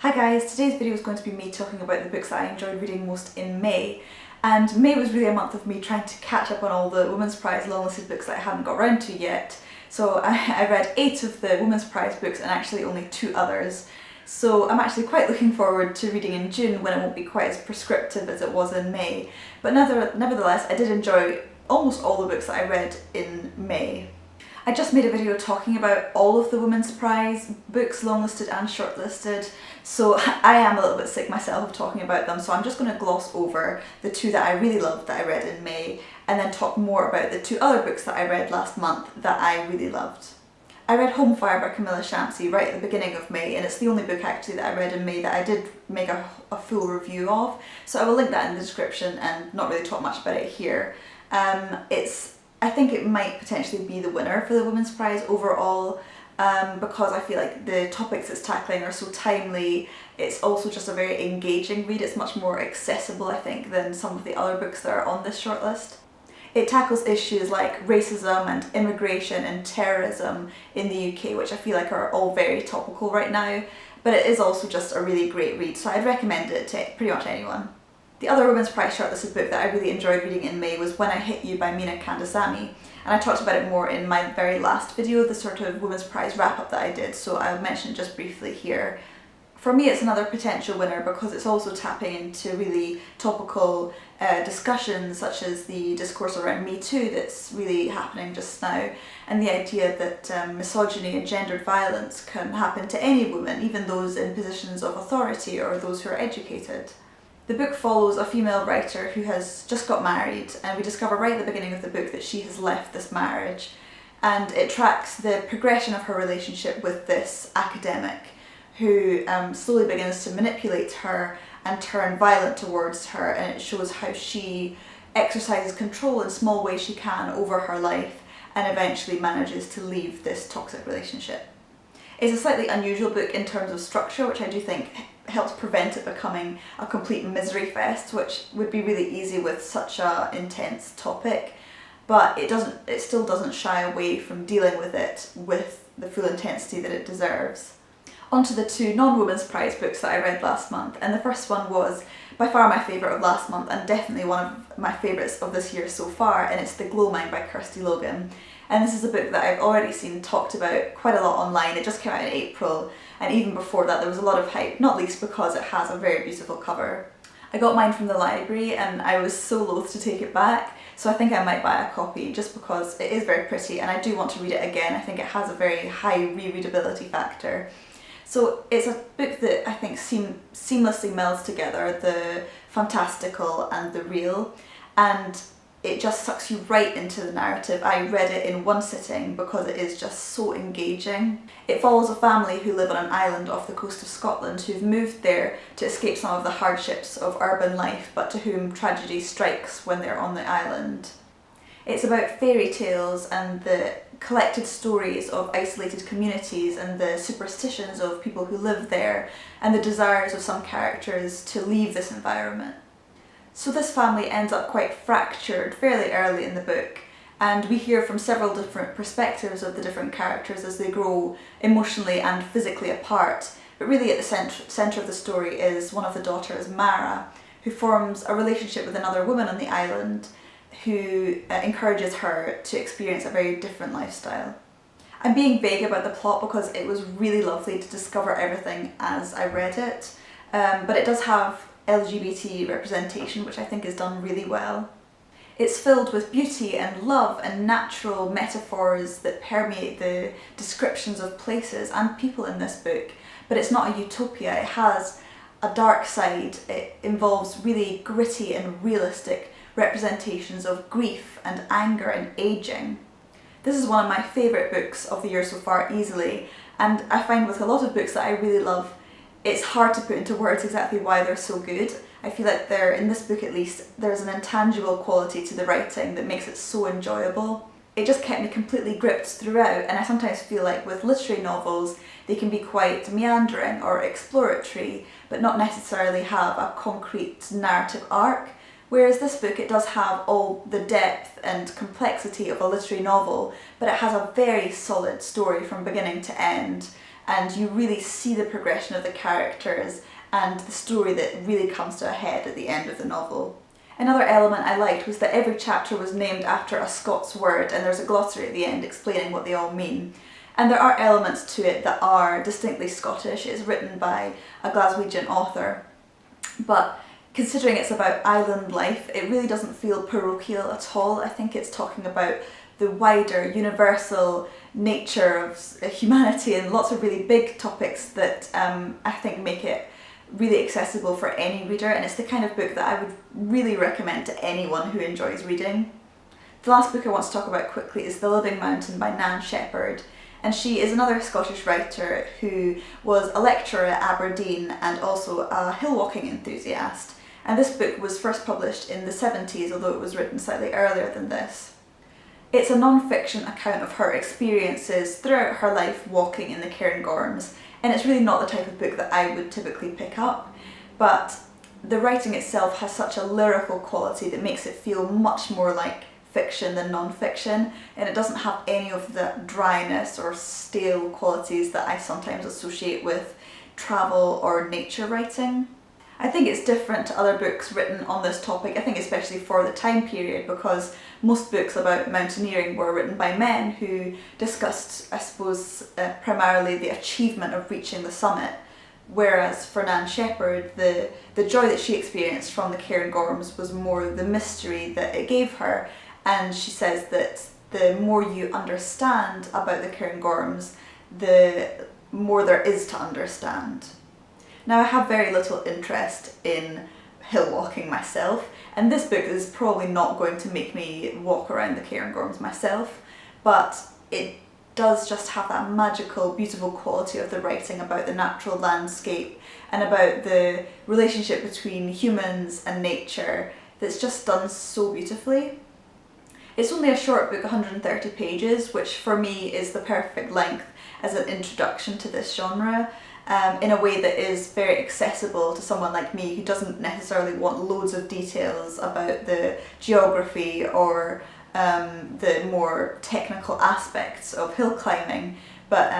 Hi guys, today's video is going to be me talking about the books that I enjoyed reading most in May. And May was really a month of me trying to catch up on all the Women's Prize long-listed books that I hadn't got around to yet. So I read 8 of the Women's Prize books and actually only 2 others. So I'm actually quite looking forward to reading in June when it won't be quite as prescriptive as it was in May. But nevertheless, I did enjoy almost all the books that I read in May. I just made a video talking about all of the Women's Prize books, longlisted and shortlisted, so I am a little bit sick myself of talking about them, so I'm just going to gloss over the 2 that I really loved that I read in May, and then talk more about the 2 other books that I read last month that I really loved. I read Home Fire by Kamila Shamsie right at the beginning of May, and it's the only book actually that I read in May that I did make a full review of, so I will link that in the description and not really talk much about it here. I think it might potentially be the winner for the Women's Prize overall, because I feel like the topics it's tackling are so timely. It's also just a very engaging read. It's much more accessible, I think, than some of the other books that are on this shortlist. It tackles issues like racism and immigration and terrorism in the UK, which I feel like are all very topical right now, but it is also just a really great read, so I'd recommend it to pretty much anyone. The other Women's Prize shortlisted book that I really enjoyed reading in May was When I Hit You by Meena, Kandasamy, and I talked about it more in my very last video, the sort of Women's Prize wrap-up that I did, so I'll mention it just briefly here. For me, it's another potential winner because it's also tapping into really topical discussions, such as the discourse around Me Too that's really happening just now, and the idea that misogyny and gendered violence can happen to any woman, even those in positions of authority or those who are educated. The book follows a female writer who has just got married, and we discover right at the beginning of the book that she has left this marriage, and it tracks the progression of her relationship with this academic who slowly begins to manipulate her and turn violent towards her, and it shows how she exercises control in small ways she can over her life and eventually manages to leave this toxic relationship. It's a slightly unusual book in terms of structure, which I do think helps prevent it becoming a complete misery fest, which would be really easy with such an intense topic, but it still doesn't shy away from dealing with it with the full intensity that it deserves. On to the 2 non-Women's Prize books that I read last month, and the first one was by far my favourite of last month and definitely one of my favourites of this year so far, and it's Gloaming by Kirsty Logan. And this is a book that I've already seen talked about quite a lot online. It just came out in April, and even before that there was a lot of hype, not least because it has a very beautiful cover. I got mine from the library and I was so loath to take it back, so I think I might buy a copy just because it is very pretty and I do want to read it again. I think it has a very high rereadability factor. So it's a book that I think seamlessly melds together the fantastical and the real, and it just sucks you right into the narrative. I read it in one sitting because it is just so engaging. It follows a family who live on an island off the coast of Scotland who've moved there to escape some of the hardships of urban life, but to whom tragedy strikes when they're on the island. It's about fairy tales and the collected stories of isolated communities and the superstitions of people who live there and the desires of some characters to leave this environment. So this family ends up quite fractured fairly early in the book, and we hear from several different perspectives of the different characters as they grow emotionally and physically apart. But really at the centre of the story is one of the daughters, Mara, who forms a relationship with another woman on the island who encourages her to experience a very different lifestyle. I'm being vague about the plot because it was really lovely to discover everything as I read it, but it does have LGBT representation, which I think is done really well. It's filled with beauty and love and natural metaphors that permeate the descriptions of places and people in this book, but it's not a utopia. It has a dark side. It involves really gritty and realistic representations of grief and anger and aging. This is one of my favourite books of the year so far easily, and I find with a lot of books that I really love, it's hard to put into words exactly why they're so good. I feel like in this book at least, there's an intangible quality to the writing that makes it so enjoyable. It just kept me completely gripped throughout, and I sometimes feel like with literary novels, they can be quite meandering or exploratory, but not necessarily have a concrete narrative arc. Whereas this book, it does have all the depth and complexity of a literary novel, but it has a very solid story from beginning to end, and you really see the progression of the characters and the story that really comes to a head at the end of the novel. Another element I liked was that every chapter was named after a Scots word, and there's a glossary at the end explaining what they all mean. And there are elements to it that are distinctly Scottish. It's written by a Glaswegian author, but considering it's about island life, it really doesn't feel parochial at all. I think it's talking about the wider, universal nature of humanity and lots of really big topics that I think make it really accessible for any reader, and it's the kind of book that I would really recommend to anyone who enjoys reading. The last book I want to talk about quickly is The Living Mountain by Nan Shepherd, and she is another Scottish writer who was a lecturer at Aberdeen and also a hill walking enthusiast. And this book was first published in the 70s, although it was written slightly earlier than this. It's a non-fiction account of her experiences throughout her life walking in the Cairngorms, and it's really not the type of book that I would typically pick up, but the writing itself has such a lyrical quality that makes it feel much more like fiction than non-fiction, and it doesn't have any of the dryness or stale qualities that I sometimes associate with travel or nature writing. I think it's different to other books written on this topic, I think especially for the time period, because most books about mountaineering were written by men who discussed, I suppose, primarily the achievement of reaching the summit, whereas for Nan Shepherd, the joy that she experienced from the Cairngorms was more the mystery that it gave her, and she says that the more you understand about the Cairngorms, the more there is to understand. Now, I have very little interest in hill walking myself, and this book is probably not going to make me walk around the Cairngorms myself, but it does just have that magical, beautiful quality of the writing about the natural landscape and about the relationship between humans and nature that's just done so beautifully. It's only a short book, 130 pages, which for me is the perfect length as an introduction to this genre. In a way that is very accessible to someone like me who doesn't necessarily want loads of details about the geography or the more technical aspects of hill climbing, but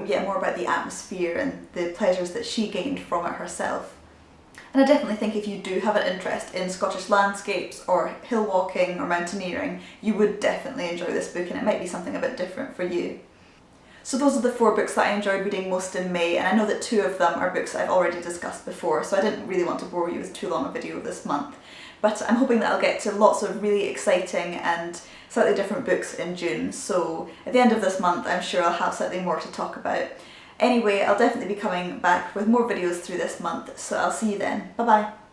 yeah, more about the atmosphere and the pleasures that she gained from it herself. And I definitely think if you do have an interest in Scottish landscapes or hill walking or mountaineering, you would definitely enjoy this book, and it might be something a bit different for you. So those are the 4 books that I enjoyed reading most in May, and I know that 2 of them are books I've already discussed before, so I didn't really want to bore you with too long a video this month. But I'm hoping that I'll get to lots of really exciting and slightly different books in June, so at the end of this month I'm sure I'll have something more to talk about. Anyway, I'll definitely be coming back with more videos through this month, so I'll see you then. Bye bye!